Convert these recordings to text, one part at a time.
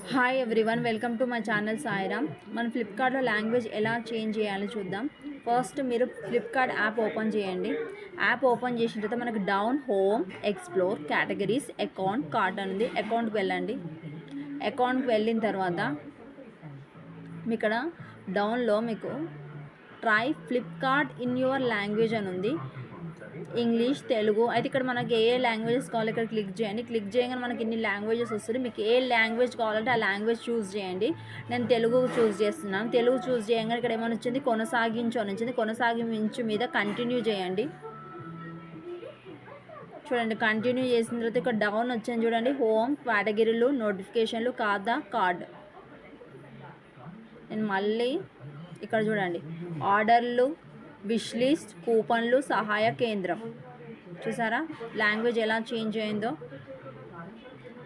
Hi everyone, welcome to my channel Sairam. మన ఫ్లిప్కార్ట్లో language ఎలా చేంజ్ చేయాలో చూద్దాం. ఫస్ట్ మీరు ఫ్లిప్కార్ట్ యాప్ ఓపెన్ చేయండి. యాప్ ఓపెన్ చేసిన తర్వాత మనకు down, home, explore, categories, account, cart అని ఉంది. అకౌంట్కి వెళ్ళండి. అకౌంట్కి వెళ్ళిన తర్వాత మీ ఇక్కడ డౌన్లో మీకు try Flipkart in your language అని ఉంది. ఇంగ్లీష్, తెలుగు అయితే ఇక్కడ మనకి ఏ లాంగ్వేజెస్ కావాలి ఇక్కడ క్లిక్ చేయండి. క్లిక్ చేయగానే మనకి ఇన్ని లాంగ్వేజెస్ వస్తుంది. మీకు ఏ లాంగ్వేజ్ కావాలంటే ఆ లాంగ్వేజ్ చూస్ చేయండి. నేను తెలుగు చూస్ చేస్తున్నాను. తెలుగు చూస్ చేయగానే ఇక్కడ ఏమైనా వచ్చింది, కొనసాగించు అని వచ్చింది. కొనసాగించు మీద కంటిన్యూ చేయండి. చూడండి, కంటిన్యూ చేసిన తర్వాత ఇక్కడ డౌన్ వచ్చింది చూడండి, హోమ్, కేటగిరీలు, నోటిఫికేషన్లు, ఖాతా, కార్డ్. నేను మళ్ళీ ఇక్కడ చూడండి, ఆర్డర్లు, విష్ లిస్ట్, కూపన్లు, సహాయ కేంద్రం. చూసారా లాంగ్వేజ్ ఎలా చేంజ్ అయిందో.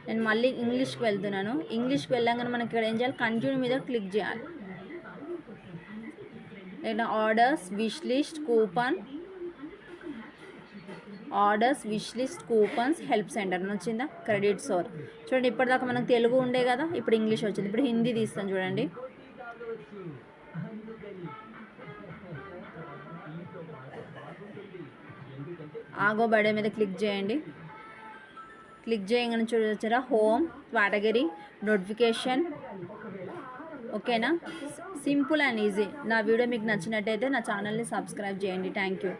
నేను మళ్ళీ ఇంగ్లీష్కి వెళ్తున్నాను. ఇంగ్లీష్కి వెళ్ళగానే మనకి ఇక్కడ ఏం చేయాలి, కంటిన్యూ మీద క్లిక్ చేయాలి. లేదా orders, wish list, coupon, orders, wish list, coupons, help centre అని వచ్చిందా, క్రెడిట్ స్టోర్. చూడండి, ఇప్పటిదాకా మనకు తెలుగు ఉండే కదా, ఇప్పుడు ఇంగ్లీష్ వచ్చింది. ఇప్పుడు హిందీ తీస్తాను చూడండి. ఆగో బడే మీద క్లిక్ చేయండి. క్లిక్ చేయగానే చూడొచ్చారా, హోమ్, కేటగిరీ, నోటిఫికేషన్. ఓకేనా, సింపుల్ అండ్ ఈజీ. నా వీడియో మీకు నచ్చినట్టయితే నా ఛానల్ని సబ్స్క్రైబ్ చేయండి. Thank you.